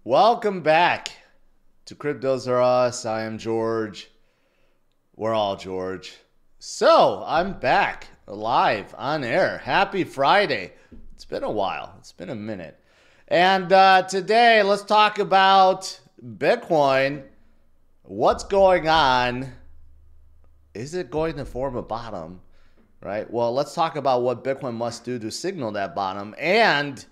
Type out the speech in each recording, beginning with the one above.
Welcome back to Cryptos Are Us. I am George. We're all George. So, I'm back, live, on air. Happy Friday. It's been a while. It's been a minute. And today, let's talk about Bitcoin. What's going on? Is it going to form a bottom? Right? Well, let's talk about what Bitcoin must do to signal that bottom and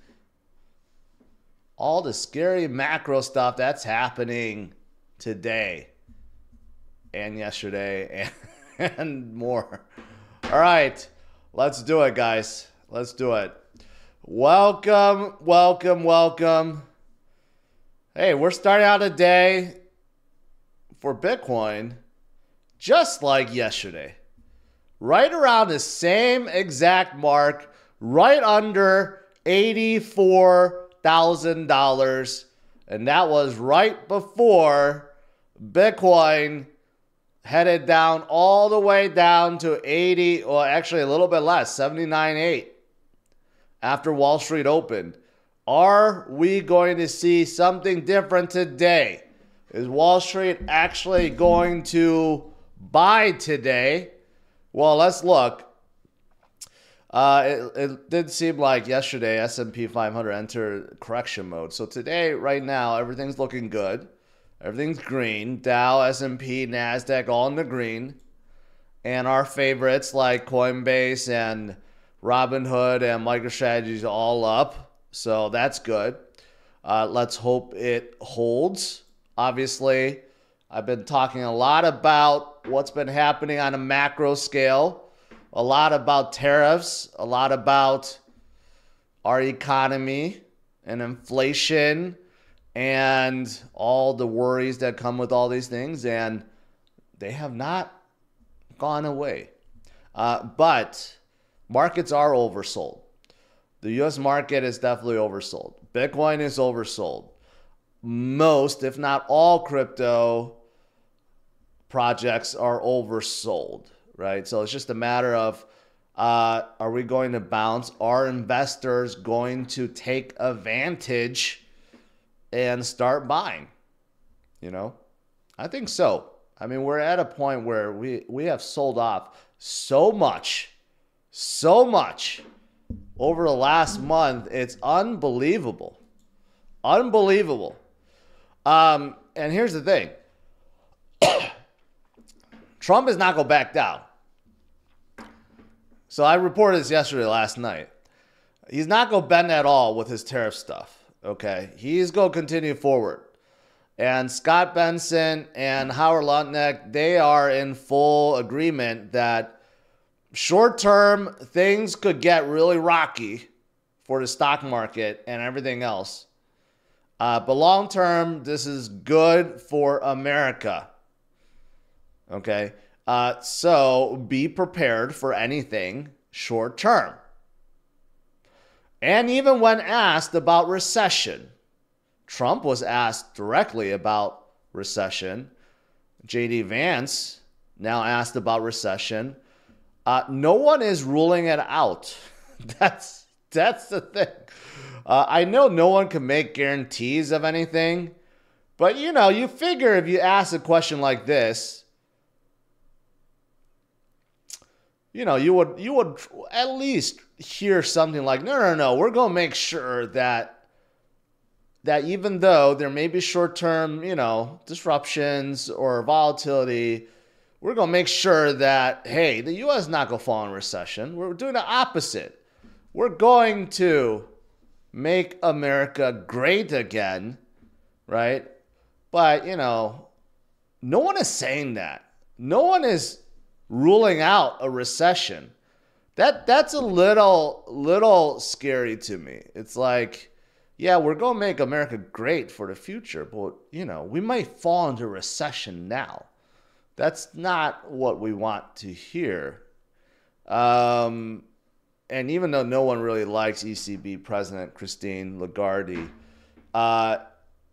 all the scary macro stuff that's happening today and yesterday and more. All right, let's do it, guys. Let's do it. Welcome, welcome, welcome. Hey, we're starting out a day for Bitcoin just like yesterday. Right around the same exact mark, right under $84,000, and that was right before Bitcoin headed down all the way down to 80, or actually a little bit less, 79.8 after Wall Street opened. Are we going to see something different today? Is Wall Street actually going to buy today? Well, let's look. It did seem like yesterday S&P 500 entered correction mode. So today, right now, everything's looking good. Everything's green. Dow, S&P, NASDAQ, all in the green. And our favorites like Coinbase and Robinhood and MicroStrategy all up. So that's good. Let's hope it holds. Obviously, I've been talking a lot about what's been happening on a macro scale. A lot about tariffs, a lot about our economy and inflation and all the worries that come with all these things, and they have not gone away. But markets are oversold. The U.S. market is definitely oversold. Bitcoin is oversold. Most, if not all, crypto projects are oversold. Right? So it's just a matter of, are we going to bounce? Are investors going to take advantage and start buying? You know, I think so. I mean, we're at a point where we have sold off so much over the last month. It's unbelievable. Unbelievable. And here's the thing. Trump is not going to back down. So I reported this last night. He's not going to bend at all with his tariff stuff. Okay. He's going to continue forward. And Scott Benson and Howard Lutnick, they are in full agreement that short term things could get really rocky for the stock market and everything else. But long term, this is good for America. Okay. So be prepared for anything short term. And even when asked about recession, Trump was asked directly about recession. J.D. Vance now asked about recession. No one is ruling it out. That's the thing. I know no one can make guarantees of anything, but you figure if you ask a question like this, you would at least hear something like, no, we're going to make sure that even though there may be short-term, disruptions or volatility, we're going to make sure that, hey, the U.S. is not going to fall in recession. We're doing the opposite. We're going to make America great again, right? But, no one is saying that. No one is ruling out a recession. That's a little scary to me. It's like, yeah, we're going to make America great for the future, but we might fall into recession now. That's not what we want to hear. And even though no one really likes ECB President Christine Lagarde,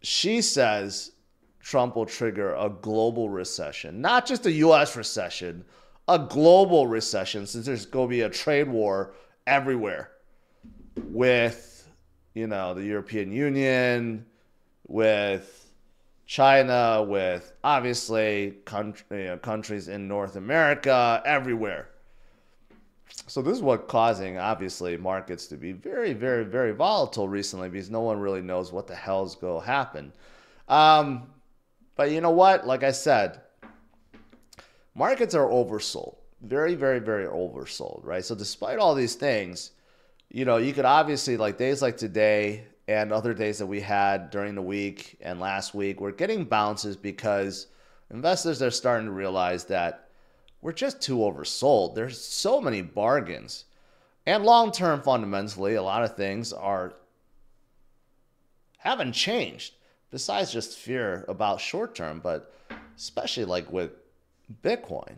she says Trump will trigger a global recession, not just a U.S. recession, a global recession, since there's going to be a trade war everywhere with, the European Union, with China, with obviously countries in North America, everywhere. So this is what causing, obviously, markets to be very, very, very volatile recently because no one really knows what the hell's going to happen. But you know what? Like I said, markets are oversold. Very, very, very oversold, right? So despite all these things, you could obviously, like days like today and other days that we had during the week and last week, we're getting bounces because investors are starting to realize that we're just too oversold. There's so many bargains. And long-term, fundamentally, a lot of things haven't changed besides just fear about short-term, but especially like with Bitcoin.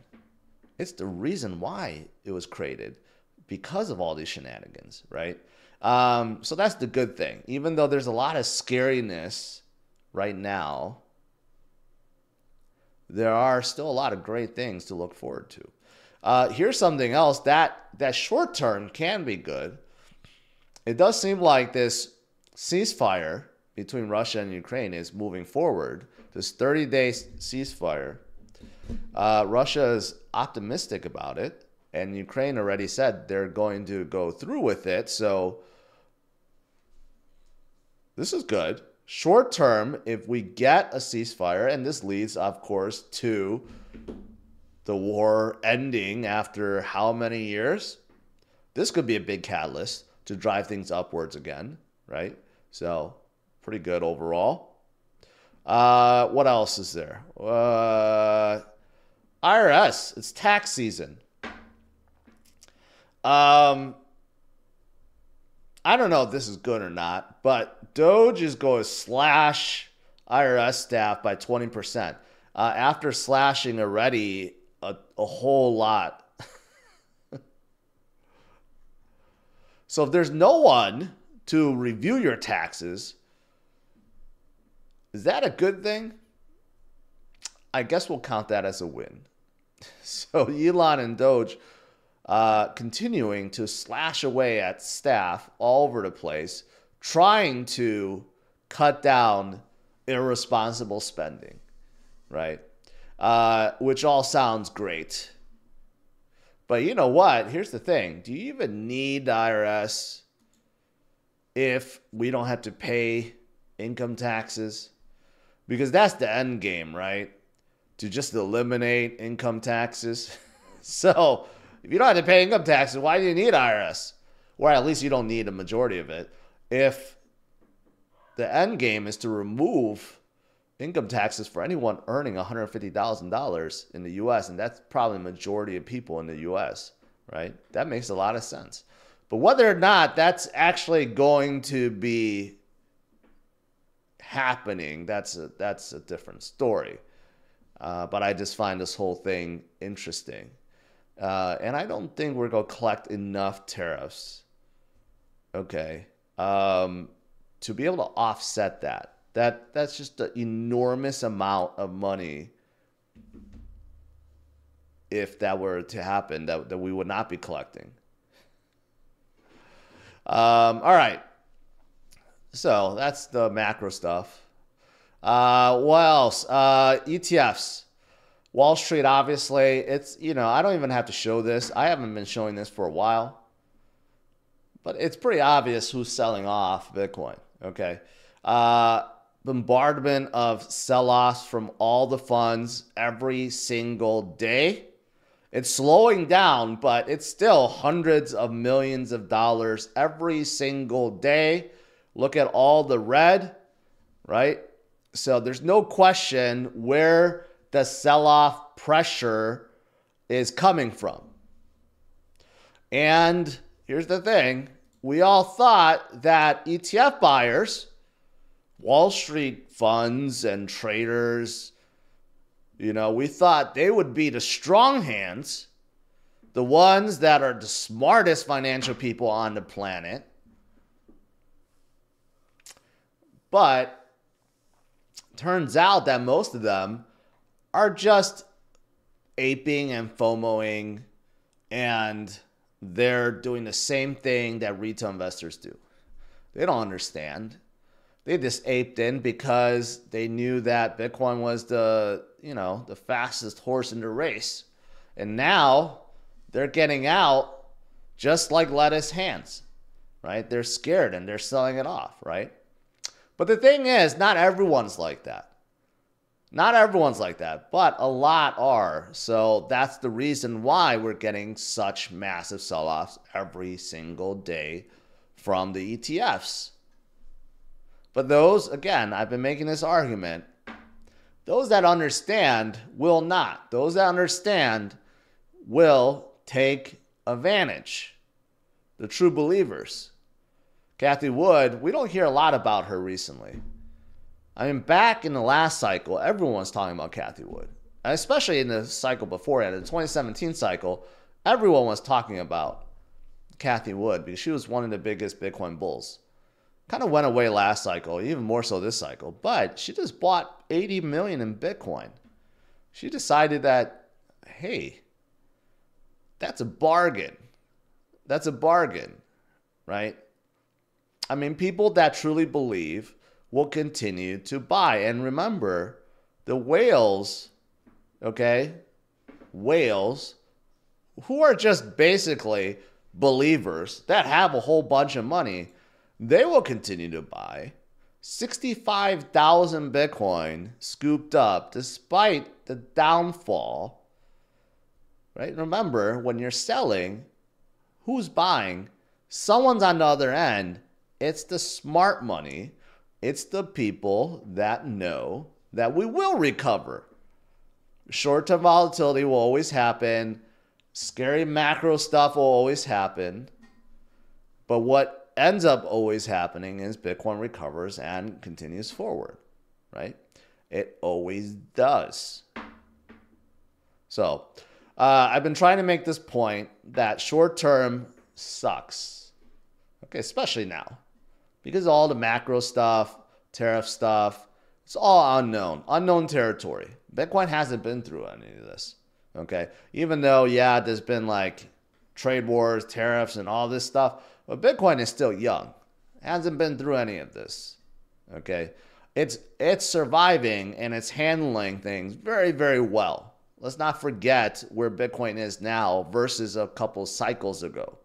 It's the reason why it was created, because of all these shenanigans, right? So that's the good thing. Even though there's a lot of scariness right now, there are still a lot of great things to look forward to. Here's something else that short term can be good. It does seem like this ceasefire between Russia and Ukraine is moving forward. This 30-day ceasefire. Russia is optimistic about it, and Ukraine already said they're going to go through with it. So this is good. Short term, if we get a ceasefire, and this leads, of course, to the war ending after how many years? This could be a big catalyst to drive things upwards again, right? So pretty good overall. What else is there? IRS, it's tax season. I don't know if this is good or not, but Doge is going to slash IRS staff by 20% after slashing already a whole lot. So if there's no one to review your taxes, is that a good thing? I guess we'll count that as a win. So Elon and Doge continuing to slash away at staff all over the place, trying to cut down irresponsible spending, right? Which all sounds great. But you know what? Here's the thing. Do you even need the IRS if we don't have to pay income taxes? Because that's the end game, right? To just eliminate income taxes. So if you don't have to pay income taxes, why do you need IRS? Or at least you don't need a majority of it. If the end game is to remove income taxes for anyone earning $150,000 in the U.S., and that's probably the majority of people in the U.S., right? That makes a lot of sense. But whether or not that's actually going to be happening, that's a different story. But I just find this whole thing interesting. And I don't think we're going to collect enough tariffs, okay, to be able to offset that. That's just an enormous amount of money if that were to happen, that we would not be collecting. All right. So that's the macro stuff. What else? ETFs. Wall Street, obviously, it's, I don't even have to show this. I haven't been showing this for a while. But it's pretty obvious who's selling off Bitcoin, okay? Bombardment of sell-offs from all the funds every single day. It's slowing down, but it's still hundreds of millions of dollars every single day. Look at all the red, right? So there's no question where the sell-off pressure is coming from. And here's the thing. We all thought that ETF buyers, Wall Street funds and traders, we thought they would be the strong hands, the ones that are the smartest financial people on the planet. But turns out that most of them are just aping and FOMOing, and they're doing the same thing that retail investors do. They don't understand. They just aped in because they knew that Bitcoin was the fastest horse in the race. And now they're getting out just like lettuce hands, right? They're scared and they're selling it off, right? But the thing is, not everyone's like that. Not everyone's like that, but a lot are. So that's the reason why we're getting such massive sell-offs every single day from the ETFs. But those, again, I've been making this argument, those that understand will not. Those that understand will take advantage. The true believers. Cathie Wood, we don't hear a lot about her recently. I mean, back in the last cycle, everyone was talking about Cathie Wood. And especially in the cycle before it, the 2017 cycle, everyone was talking about Cathie Wood because she was one of the biggest Bitcoin bulls. Kind of went away last cycle, even more so this cycle. But she just bought 80 million in Bitcoin. She decided that, hey, that's a bargain. That's a bargain, right? I mean, people that truly believe will continue to buy. And remember, the whales, okay, whales, who are just basically believers that have a whole bunch of money, they will continue to buy. 65,000 Bitcoin scooped up despite the downfall, right? Remember, when you're selling, who's buying? Someone's on the other end. It's the smart money. It's the people that know that we will recover. Short-term volatility will always happen. Scary macro stuff will always happen. But what ends up always happening is Bitcoin recovers and continues forward, right? It always does. So I've been trying to make this point that short-term sucks. Okay, especially now. Because all the macro stuff, tariff stuff, it's all unknown territory. Bitcoin hasn't been through any of this, okay? Even though, yeah, there's been like trade wars, tariffs, and all this stuff, but Bitcoin is still young. It hasn't been through any of this, okay? It's surviving and it's handling things very, very well. Let's not forget where Bitcoin is now versus a couple cycles ago.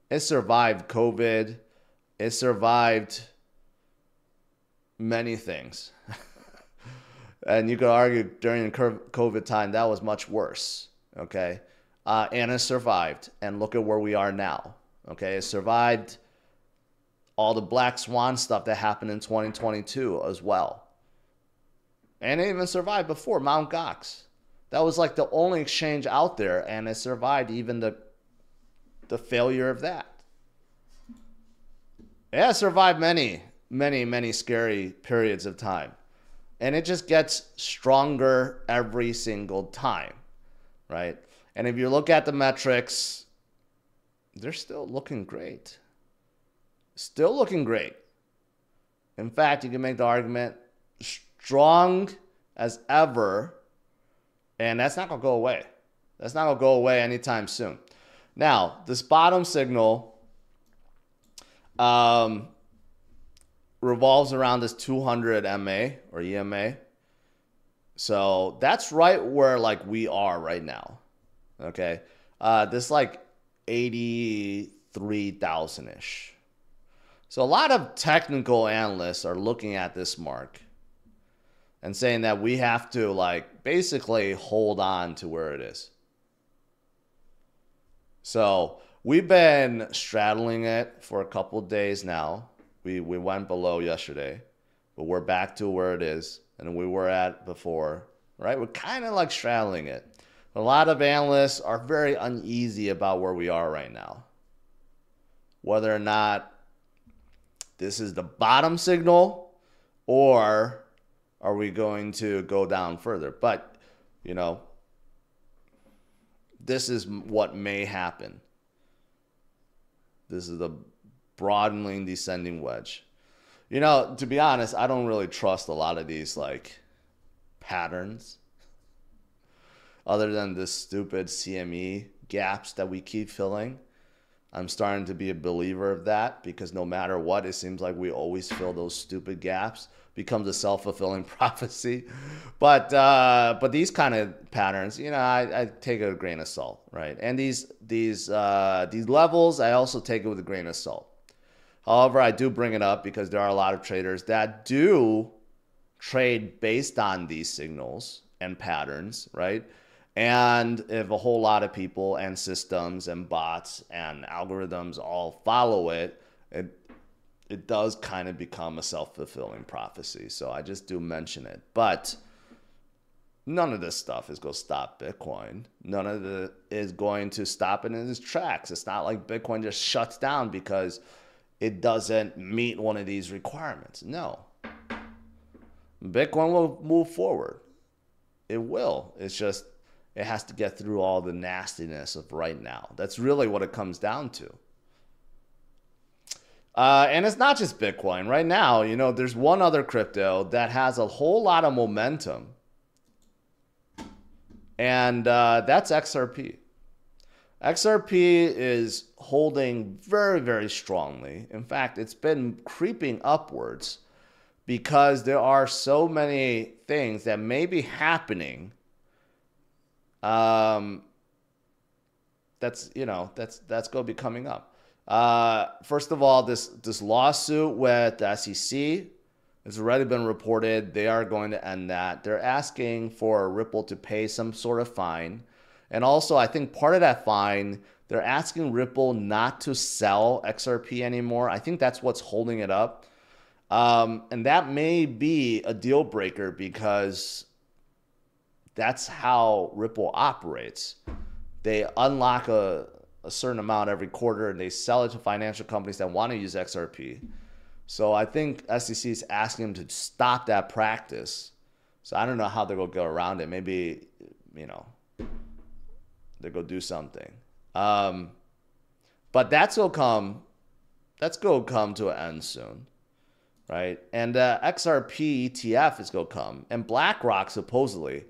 It survived COVID. It survived many things. And you could argue during the COVID time, that was much worse, okay? And it survived. And look at where we are now, okay? It survived all the black swan stuff that happened in 2022 as well. And it even survived before Mt. Gox. That was like the only exchange out there, and it survived even the failure of that. It has survived many, many, many scary periods of time. And it just gets stronger every single time, right? And if you look at the metrics, they're still looking great. Still looking great. In fact, you can make the argument strong as ever, and that's not going to go away. That's not going to go away anytime soon. Now, this bottom signal revolves around this 200 MA or EMA. So that's right where like we are right now. Okay. This like 83,000-ish. So a lot of technical analysts are looking at this mark and saying that we have to like basically hold on to where it is. So we've been straddling it for a couple of days now. We went below yesterday, but we're back to where it is and we were at before, right? We're kind of like straddling it. A lot of analysts are very uneasy about where we are right now. Whether or not this is the bottom signal or are we going to go down further? But, you know, this is what may happen. This is the broadening descending wedge. You know, to be honest, I don't really trust a lot of these like patterns other than this stupid CME gaps that we keep filling. I'm starting to be a believer of that because no matter what, it seems like we always fill those stupid gaps. Becomes a self-fulfilling prophecy. But these kind of patterns, I take it with a grain of salt, right? And these levels, I also take it with a grain of salt. However, I do bring it up because there are a lot of traders that do trade based on these signals and patterns, right? And if a whole lot of people and systems and bots and algorithms all follow it, it does kind of become a self-fulfilling prophecy. So I just do mention it. But none of this stuff is going to stop Bitcoin. None of it is going to stop it in its tracks. It's not like Bitcoin just shuts down because it doesn't meet one of these requirements. No. Bitcoin will move forward. It will. It's just, it has to get through all the nastiness of right now. That's really what it comes down to. And it's not just Bitcoin. Right now, there's one other crypto that has a whole lot of momentum. And that's XRP. XRP is holding very, very strongly. In fact, it's been creeping upwards because there are so many things that may be happening. That's going to be coming up. First of all, this lawsuit with the SEC has already been reported. They are going to end that. They're asking for Ripple to pay some sort of fine. And also, I think part of that fine, they're asking Ripple not to sell XRP anymore. I think that's what's holding it up. And that may be a deal breaker because that's how Ripple operates. They unlock a certain amount every quarter and they sell it to financial companies that want to use XRP. So I think SEC is asking them to stop that practice. So I don't know how they're going to go around it. Maybe, they're going to do something. But that's going to come to an end soon, right? And XRP ETF is going to come. And BlackRock supposedly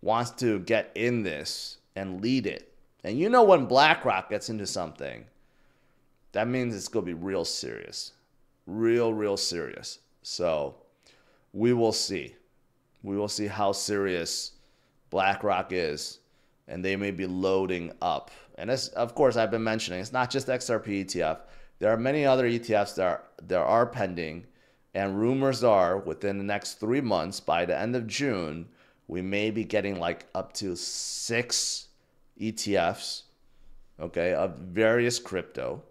wants to get in this and lead it. And when BlackRock gets into something, that means it's going to be real serious. Real serious. So we will see. We will see how serious BlackRock is. And they may be loading up. And as, of course, I've been mentioning, it's not just XRP ETF. There are many other ETFs that are pending. And rumors are within the next 3 months, by the end of June, we may be getting like up to 6 ETFs, okay, of various crypto.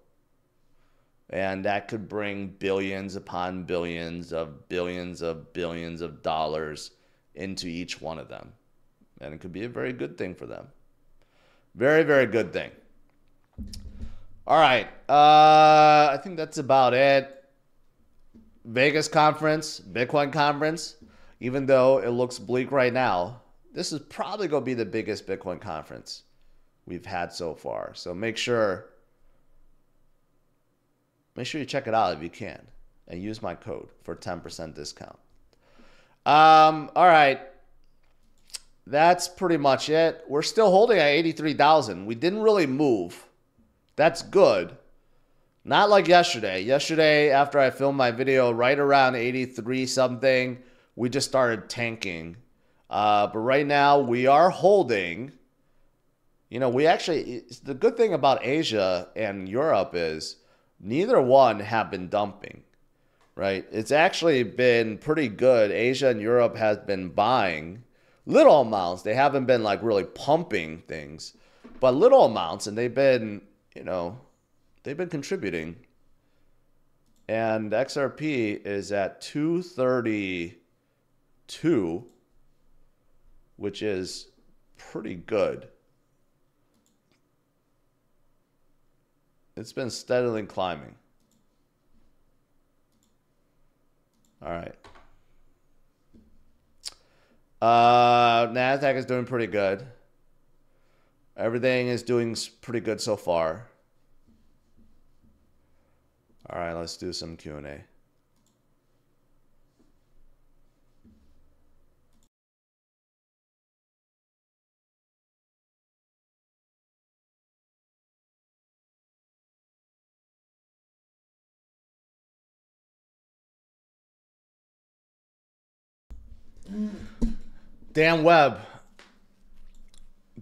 And that could bring billions upon billions of dollars into each one of them. And it could be a very good thing for them. Very, very good thing. All right. I think that's about it. Vegas conference, Bitcoin conference, even though it looks bleak right now, this is probably going to be the biggest Bitcoin conference we've had so far. So make sure you check it out if you can and use my code for 10% discount. All right. That's pretty much it. We're still holding at 83,000. We didn't really move. That's good. Not like yesterday. Yesterday, after I filmed my video right around 83 something, we just started tanking. But right now we are holding. The good thing about Asia and Europe is neither one have been dumping, right? It's actually been pretty good. Asia and Europe has been buying little amounts. They haven't been like really pumping things, but little amounts, and they've been contributing. And XRP is at 232, which is pretty good. It's been steadily climbing. All right. NASDAQ is doing pretty good. Everything is doing pretty good so far. All right, let's do some Q&A. Dan Webb.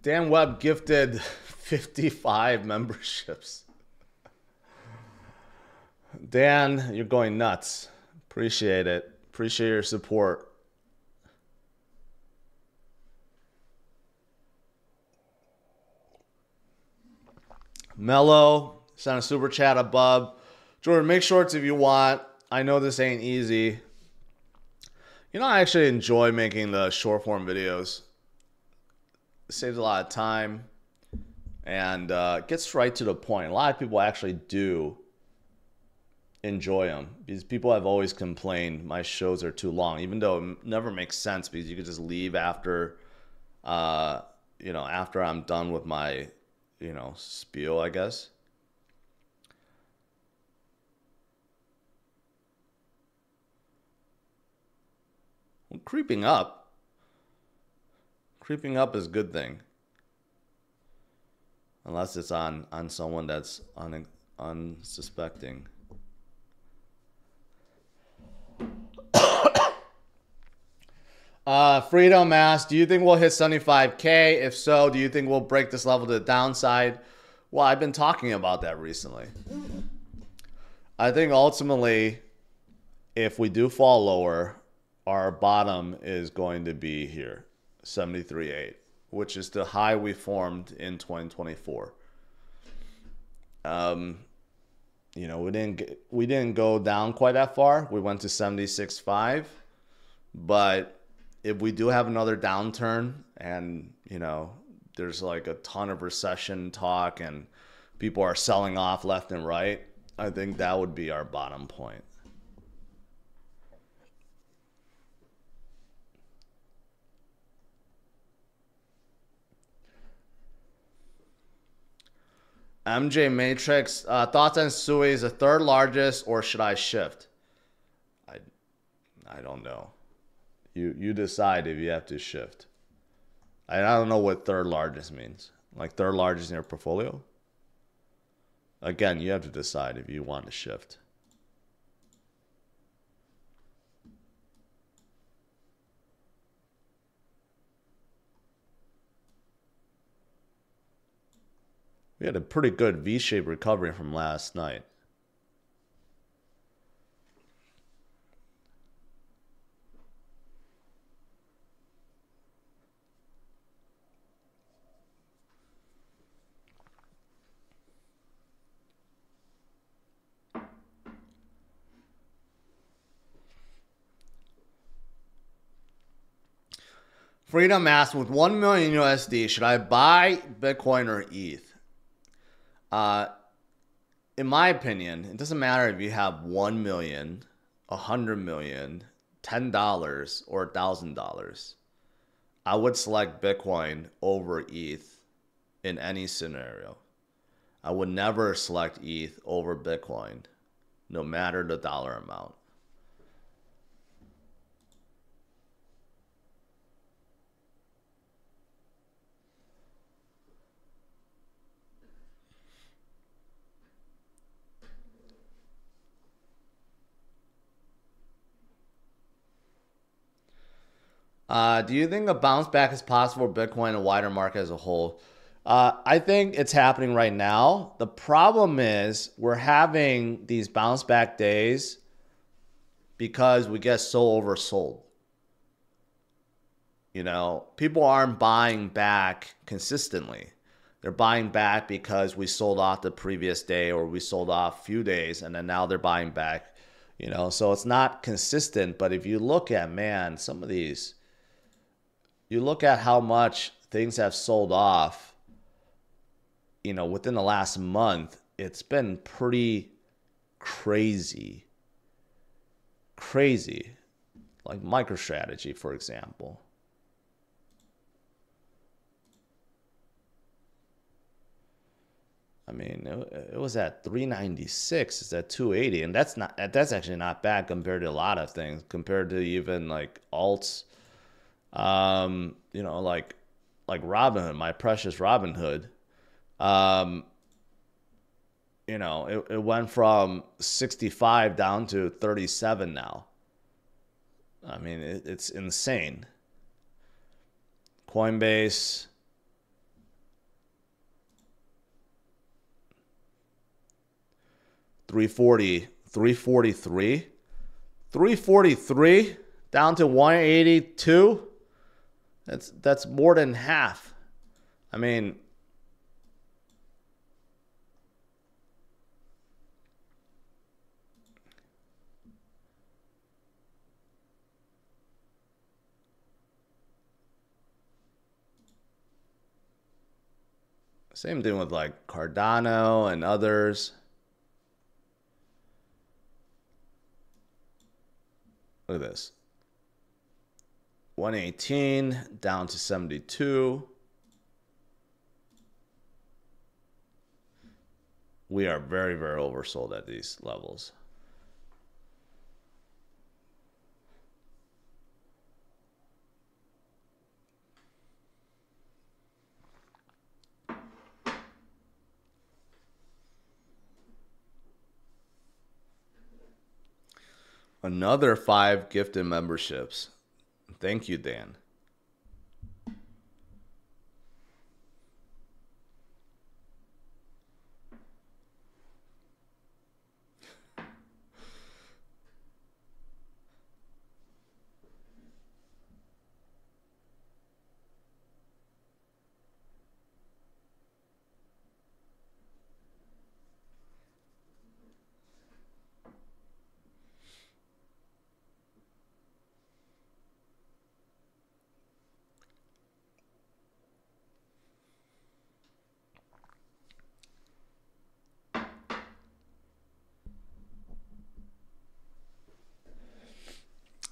Dan Webb gifted 55 memberships. Dan, you're going nuts. Appreciate it. Appreciate your support. Mello, send a super chat above. Jordan, make shorts if you want. I know this ain't easy. You know, I actually enjoy making the short form videos. It saves a lot of time and gets right to the point. A lot of people actually do enjoy them because people have always complained my shows are too long, even though it never makes sense because you could just leave after, after I'm done with my, spiel, I guess. Well, creeping up is a good thing. Unless it's on someone that's unsuspecting. Freedom asks, do you think we'll hit 75K? If so, do you think we'll break this level to the downside? Well, I've been talking about that recently. I think ultimately, if we do fall lower, our bottom is going to be here, 73.8, which is the high we formed in 2024. We didn't go down quite that far. We went to 76.5, but if we do have another downturn and, there's like a ton of recession talk and people are selling off left and right, I think that would be our bottom point. MJ Matrix, thoughts on SUI is the third largest, or should I shift? I don't know. You decide if you have to shift. I don't know what third largest means. Like third largest in your portfolio? Again, you have to decide if you want to shift. We had a pretty good V-shaped recovery from last night. Freedom asks, with 1 million USD, should I buy Bitcoin or ETH? In my opinion, it doesn't matter if you have 1 million, 100 million, $10, or $1,000. I would select Bitcoin over ETH in any scenario. I would never select ETH over Bitcoin, no matter the dollar amount. Do you think a bounce back is possible for Bitcoin and wider market as a whole? I think it's happening right now. The problem is we're having these bounce back days because we get so oversold. People aren't buying back consistently. They're buying back because we sold off the previous day or we sold off a few days and then now they're buying back, so it's not consistent. But if you look at, some of these, you look at how much things have sold off, within the last month, it's been pretty crazy. Like MicroStrategy, for example. I mean, it was at 396. It's at 280, and that's actually not bad compared to a lot of things. Compared to even like alts, like Robinhood, my precious Robinhood. It went from 65 down to 37 now. I mean, it's insane. Coinbase. $343. 343 down to 182. That's more than half. I mean, same thing with like Cardano and others. Look at this. 118 down to 72. We are very, very oversold at these levels. Another 5 gifted memberships. Thank you, Dan.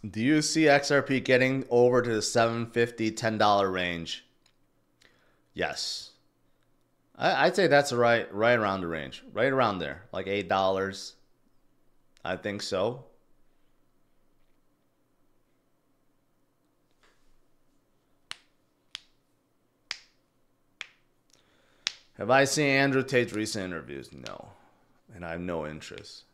Do you see XRP getting over to the $7.50, $10 range? Yes. I'd say that's right around the range. Right around there. Like $8. I think so. Have I seen Andrew Tate's recent interviews? No. And I have no interest.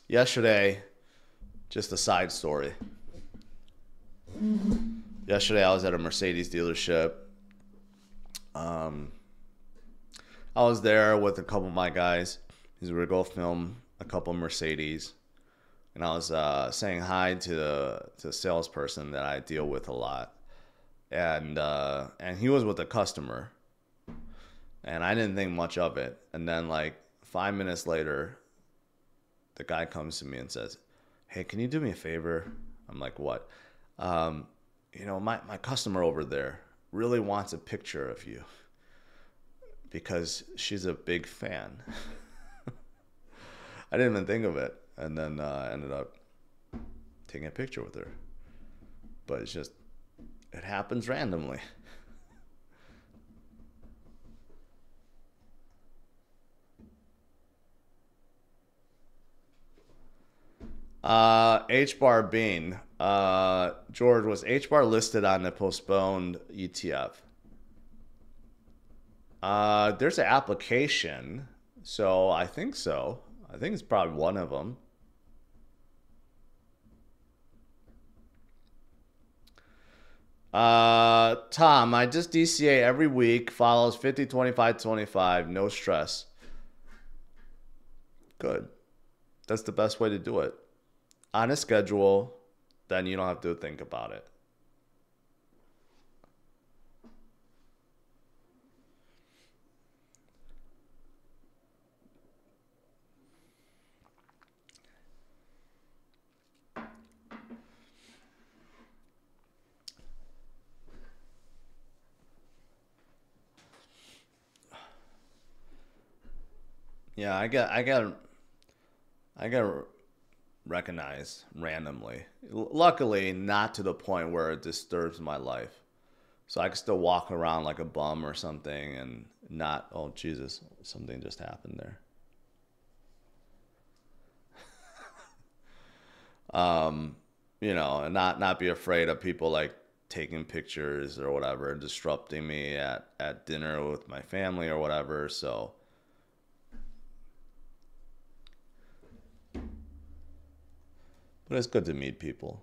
Yesterday, just a side story. Yesterday, I was at a Mercedes dealership. I was there with a couple of my guys. We were going to film a couple of Mercedes. And I was saying hi to the salesperson that I deal with a lot. And he was with a customer. And I didn't think much of it. And then like 5 minutes later, the guy comes to me and says, "Hey, can you do me a favor?" I'm like, "What?" My customer over there really wants a picture of you because she's a big fan. I didn't even think of it. And then I ended up taking a picture with her. But it happens randomly. H-bar Bean. George, was H-bar listed on the postponed ETF? There's an application, so I think so. I think it's probably one of them. Tom, I just DCA every week, follows 50, 25, 25, no stress. Good. That's the best way to do it. On a schedule, then you don't have to think about it. Yeah, I got recognized randomly. Luckily, not to the point where it disturbs my life. So I can still walk around like a bum or something and not, oh Jesus, something just happened there. And not be afraid of people like taking pictures or whatever, disrupting me at dinner with my family or whatever. So But it's good to meet people.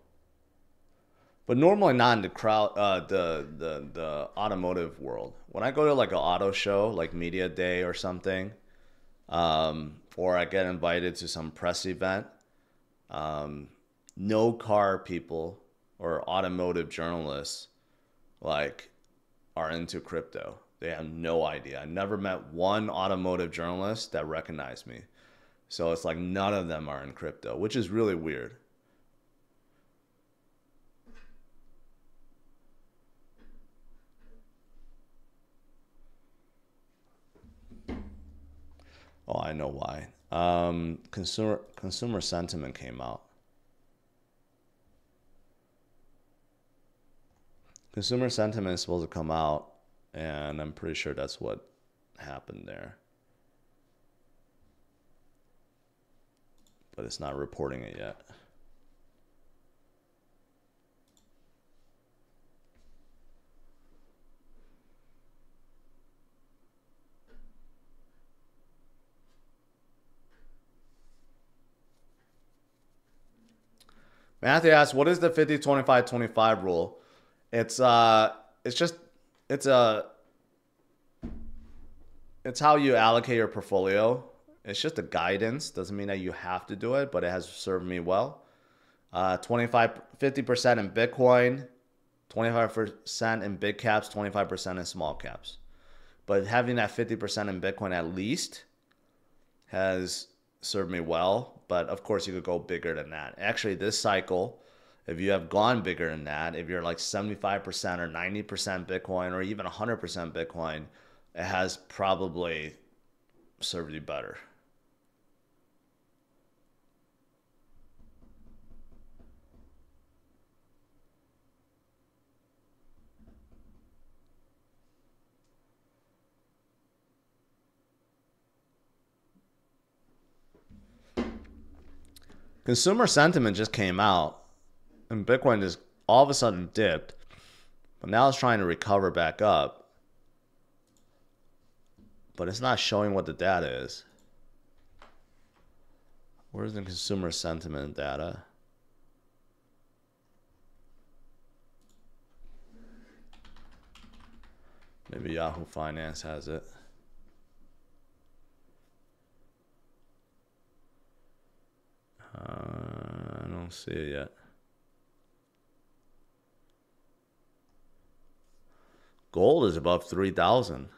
But normally not in the crowd, the automotive world. When I go to like an auto show, like Media Day or something, or I get invited to some press event, no car people or automotive journalists like are into crypto. They have no idea. I never met one automotive journalist that recognized me. So it's like none of them are in crypto, which is really weird. Oh, I know why. Consumer sentiment came out. Consumer sentiment is supposed to come out, and I'm pretty sure that's what happened there. But it's not reporting it yet. Matthew asks, "What is the 50-25-25 rule?" It's just it's a it's how you allocate your portfolio. It's just a guidance. Doesn't mean that you have to do it, but it has served me well. 50% in Bitcoin, 25% in big caps, 25% in small caps. But having that 50% in Bitcoin at least has served me well. But of course, you could go bigger than that. Actually, this cycle, if you have gone bigger than that, if you're like 75% or 90% Bitcoin or even 100% Bitcoin, it has probably served you better. Consumer sentiment just came out, and Bitcoin just all of a sudden dipped, but now it's trying to recover back up. But it's not showing what the data is. Where's the consumer sentiment data? Maybe Yahoo Finance has it. I don't see it yet. Gold is above 3,000.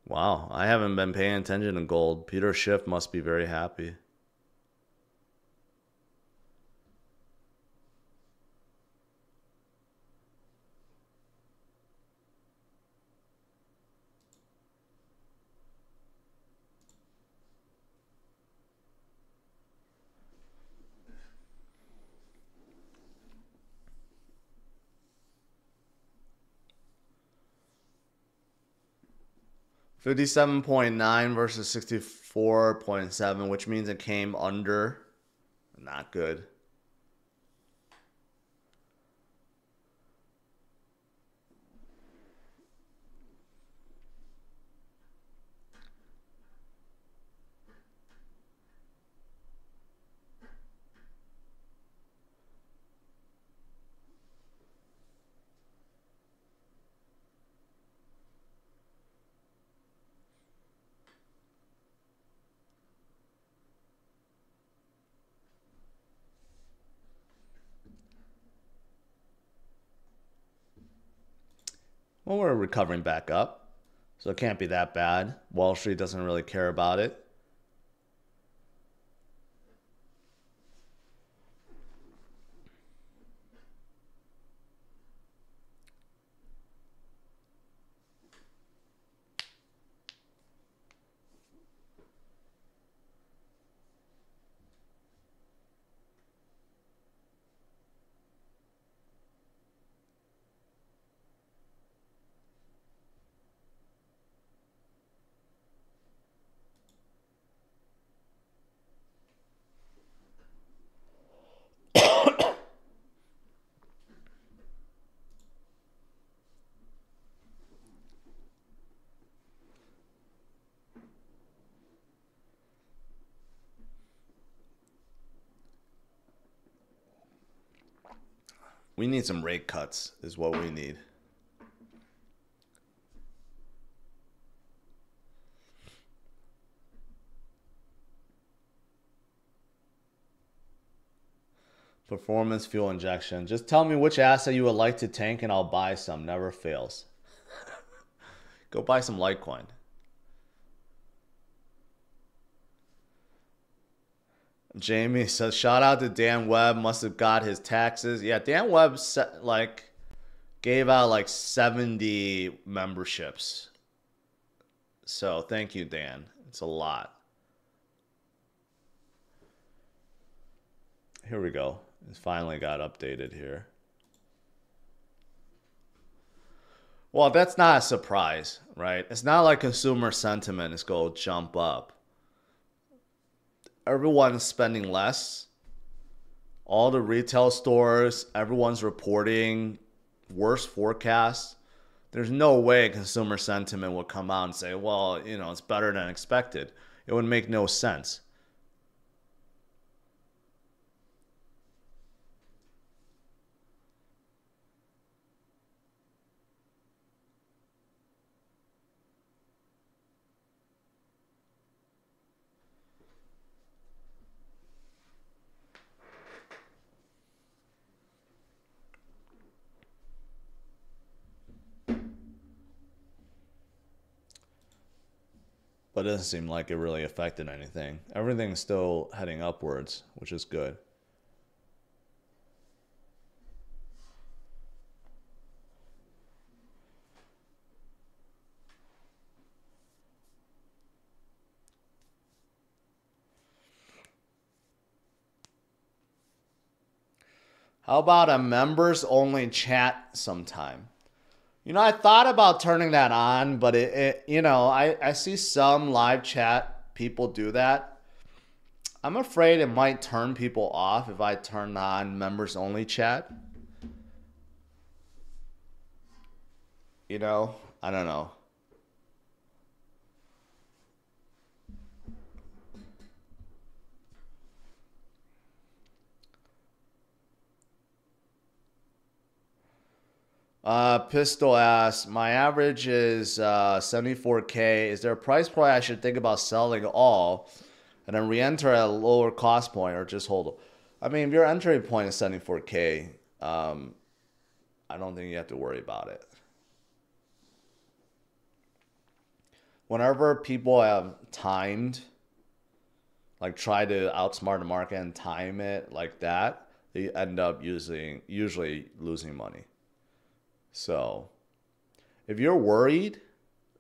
Wow, I haven't been paying attention to gold. Peter Schiff must be very happy. $57.9 versus 64.7, which means it came under. Not good. Well, we're recovering back up, so it can't be that bad. Wall Street doesn't really care about it. We need some rate cuts is what we need. Performance fuel injection. Just tell me which asset you would like to tank and I'll buy some. Never fails. Go buy some Litecoin. Jamie says, shout out to Dan Webb. Must have got his taxes. Yeah, Dan Webb gave out like 70 memberships. So thank you, Dan. It's a lot. Here we go. It finally got updated here. Well, that's not a surprise, right? It's not like consumer sentiment is going to jump up. Everyone's spending less. All the retail stores, everyone's reporting worse forecasts. There's no way consumer sentiment will come out and say, well, you know, it's better than expected. It would make no sense. But it doesn't seem like it really affected anything. Everything's still heading upwards, which is good. How about a members only chat sometime? You know, I thought about turning that on, but I see some live chat people do that. I'm afraid it might turn people off if I turn on members only chat. You know, I don't know. Pistol asks, my average is 74K. Is there a price point I should think about selling all and then re-enter at a lower cost point or just hold? I mean, if your entry point is 74K, I don't think you have to worry about it. Whenever people have timed, like try to outsmart the market and time it like that, they end up usually losing money. So if you're worried,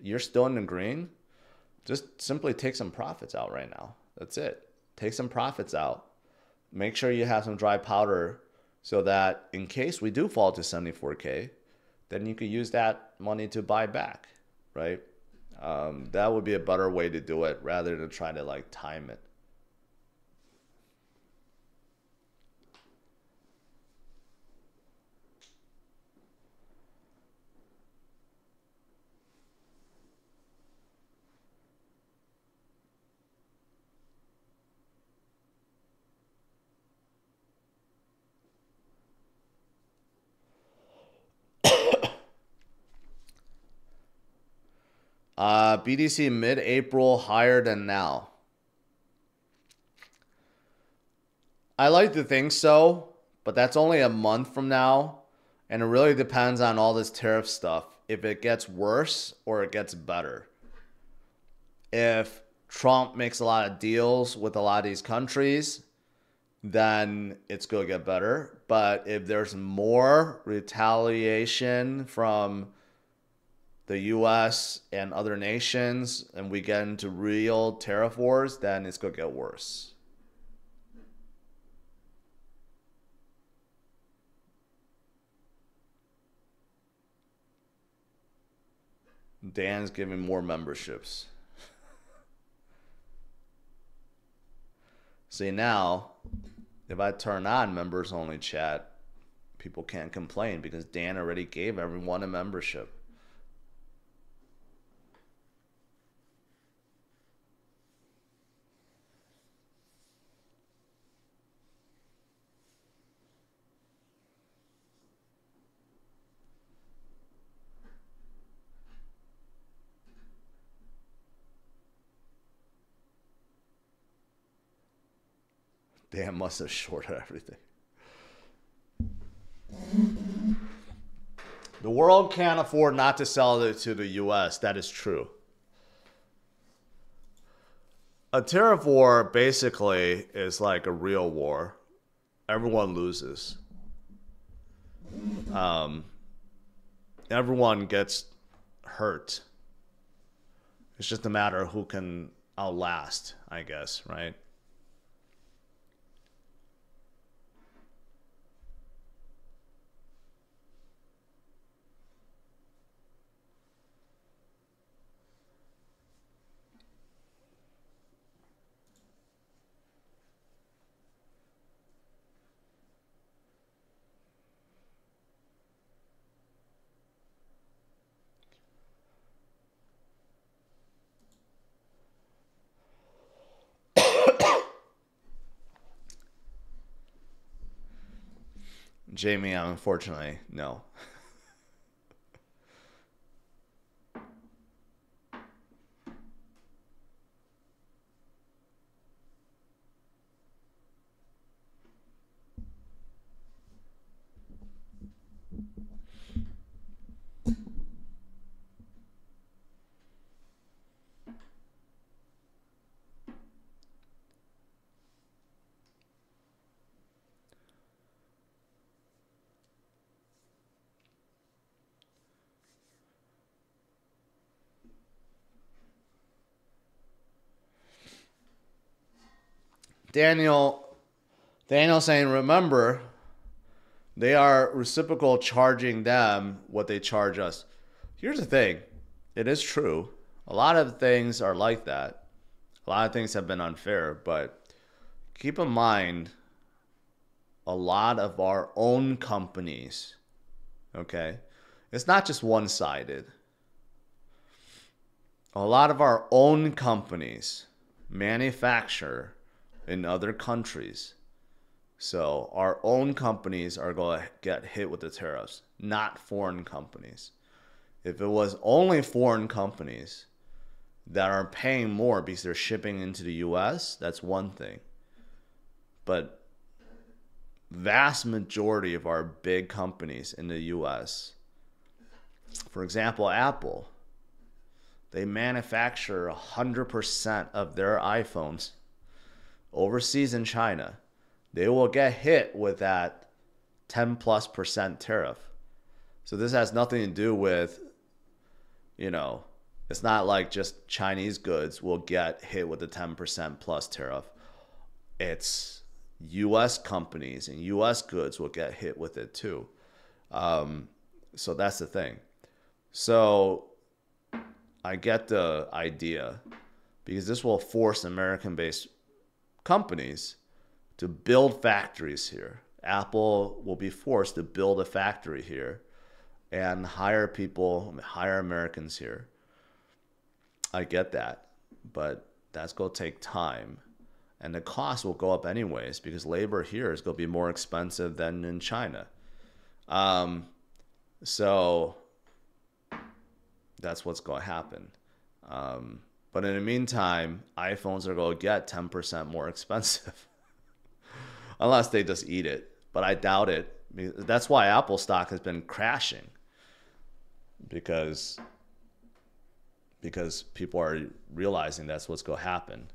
you're still in the green, just simply take some profits out right now. That's it. Take some profits out. Make sure you have some dry powder so that in case we do fall to 74K, then you could use that money to buy back, right? That would be a better way to do it rather than try to like time it. BDC mid-April, higher than now. I like to think so, but that's only a month from now. And it really depends on all this tariff stuff. If it gets worse or it gets better. If Trump makes a lot of deals with a lot of these countries, then it's going to get better. But if there's more retaliation from the US and other nations and we get into real tariff wars, then it's going to get worse. Dan's giving more memberships. See, now, if I turn on members only chat, people can't complain because Dan already gave everyone a membership. Dan must have shorted everything. The world can't afford not to sell it to the US. That is true. A tariff war basically is like a real war. Everyone loses. Everyone gets hurt. It's just a matter of who can outlast, I guess, right? Jamie, unfortunately, no. Daniel saying, remember, they are reciprocal charging them what they charge us. Here's the thing. It is true. A lot of things are like that. A lot of things have been unfair, but keep in mind, a lot of our own companies, okay? It's not just one-sided. A lot of our own companies manufacture in other countries. So our own companies are going to get hit with the tariffs, not foreign companies. If it was only foreign companies that are paying more because they're shipping into the US, that's one thing. But vast majority of our big companies in the US, for example, Apple, they manufacture 100% of their iPhones overseas in China. They will get hit with that 10+% tariff. So this has nothing to do with, it's not like just Chinese goods will get hit with the 10% plus tariff. It's US companies and US goods will get hit with it too. So that's the thing. So I get the idea, because this will force American-based companies to build factories here. Apple will be forced to build a factory here and hire people, hire Americans here. I get that, but that's going to take time. And the cost will go up anyways, because labor here is going to be more expensive than in China. So that's what's going to happen. But in the meantime, iPhones are going to get 10% more expensive. Unless they just eat it. But I doubt it. That's why Apple stock has been crashing. Because people are realizing that's what's going to happen.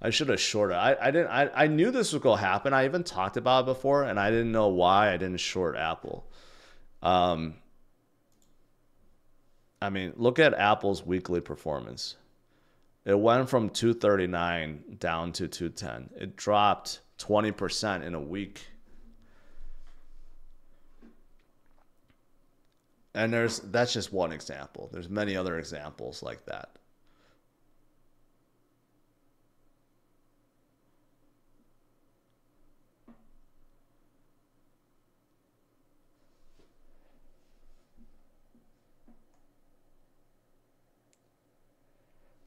I should have shorted. I knew this was going to happen. I even talked about it before, and I didn't know why I didn't short Apple. Look at Apple's weekly performance. It went from 239 down to 210. It dropped 20% in a week. And that's just one example. There's many other examples like that.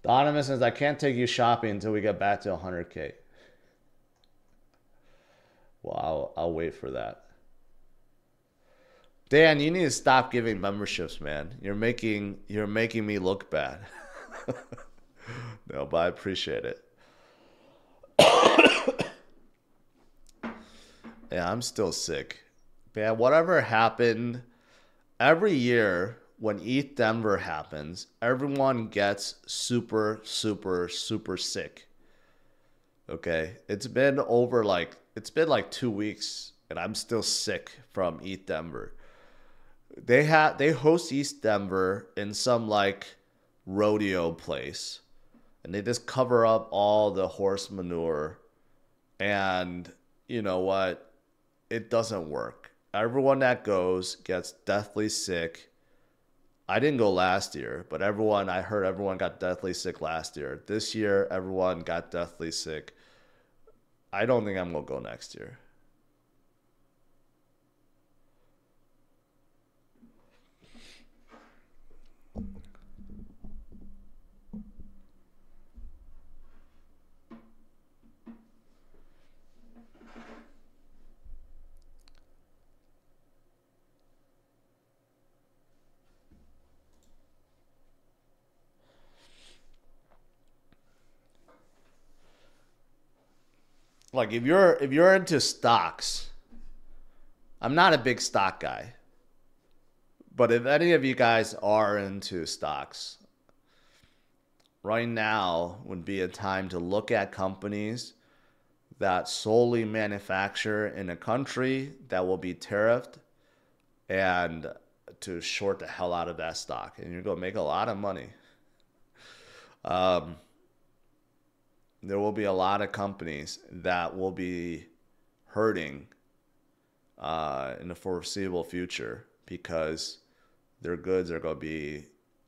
Donovan says, I can't take you shopping until we get back to 100K. Well, I'll wait for that. Dan, you need to stop giving memberships, man. You're making me look bad. No, but I appreciate it. Yeah, I'm still sick. Man, whatever happened, every year when ETH Denver happens, everyone gets super, super, super sick. Okay? It's been like 2 weeks and I'm still sick from ETH Denver. They host East Denver in some like rodeo place and they just cover up all the horse manure and you know what? It doesn't work. Everyone that goes gets deathly sick. I didn't go last year, but I heard everyone got deathly sick last year. This year, everyone got deathly sick. I don't think I'm going to go next year. Like if you're into stocks, I'm not a big stock guy, but if any of you guys are into stocks, right now would be a time to look at companies that solely manufacture in a country that will be tariffed and to short the hell out of that stock. And you're going to make a lot of money. Um, there will be a lot of companies that will be hurting in the foreseeable future because their goods are going to be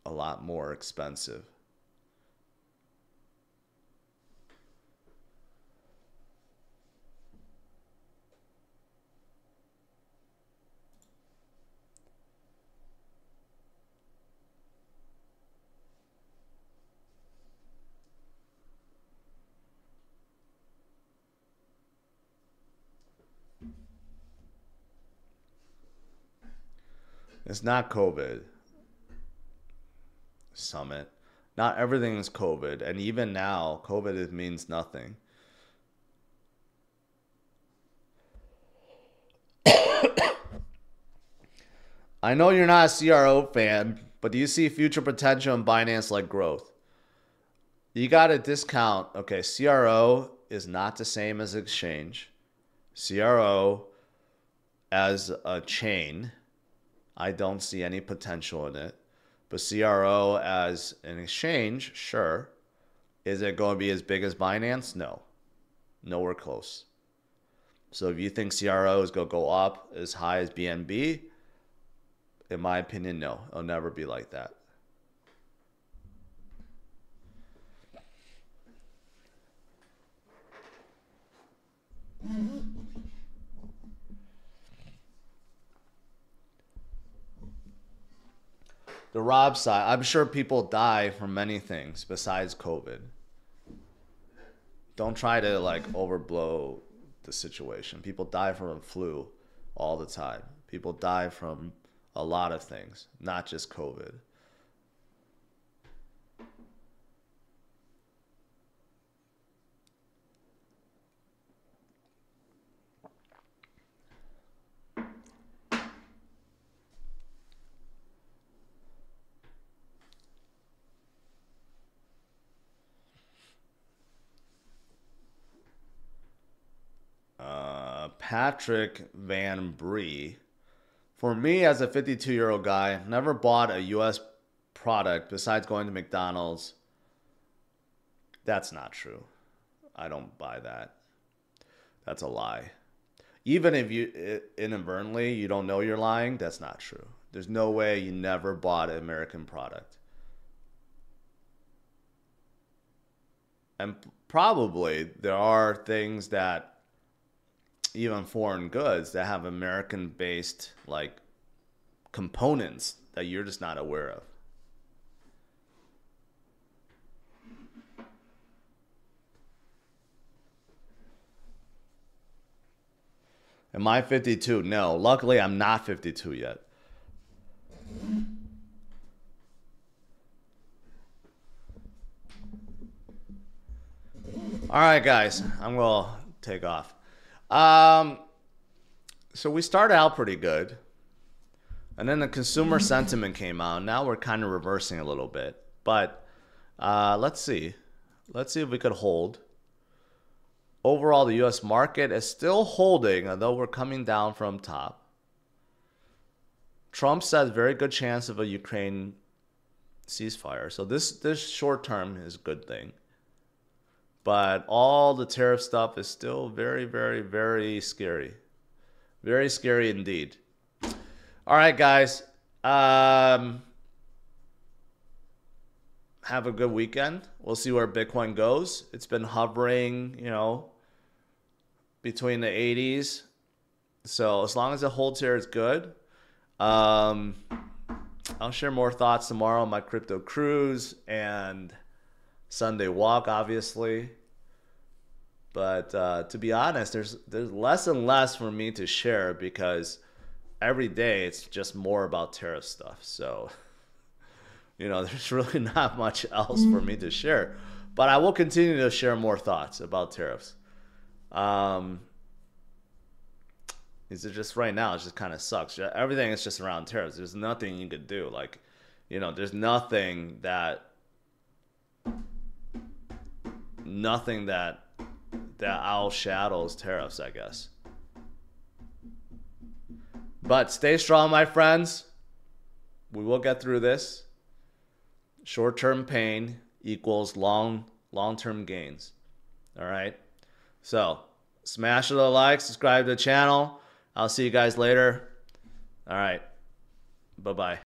a lot more expensive. It's not COVID summit. Not everything is COVID. And even now, COVID means nothing. I know you're not a CRO fan, but do you see future potential in Binance like growth? You got to discount. Okay, CRO is not the same as exchange. CRO as a chain, I don't see any potential in it. But CRO as an exchange, sure. Is it going to be as big as Binance? No. Nowhere close. So if you think CRO is going to go up as high as BNB, in my opinion, no. It'll never be like that. The Rob side, I'm sure people die from many things besides COVID. Don't try to like overblow the situation. People die from a flu all the time. People die from a lot of things, not just COVID. Patrick Van Bree. For me, as a 52-year-old guy, never bought a U.S. product besides going to McDonald's. That's not true. I don't buy that. That's a lie. Even if you inadvertently you don't know you're lying, that's not true. There's no way you never bought an American product. And probably there are things that even foreign goods that have American based like components that you're just not aware of. Am I 52? No. Luckily, I'm not 52 yet. All right, guys. I'm going to take off. Um, So we started out pretty good. And then the consumer sentiment came out. Now we're kind of reversing a little bit. But let's see. Let's see if we could hold. Overall, the U.S. market is still holding, although we're coming down from top. Trump says very good chance of a Ukraine ceasefire. So this short term is a good thing. But all the tariff stuff is still very, very, very scary. Very scary indeed. All right, guys. Have a good weekend. We'll see where Bitcoin goes. It's been hovering, between the 80s. So as long as it holds here, it's good. I'll share more thoughts tomorrow on my crypto cruise and Sunday walk, obviously. But to be honest, there's less and less for me to share because every day it's just more about tariff stuff. So, there's really not much else for me to share. But I will continue to share more thoughts about tariffs. Is it just right now? It just kind of sucks. Everything is just around tariffs. There's nothing you could do. There's nothing that outshadows tariffs, I guess. But stay strong, my friends. We will get through this. Short-term pain equals long-term gains. All right? So, smash the like, subscribe to the channel. I'll see you guys later. All right. Bye-bye.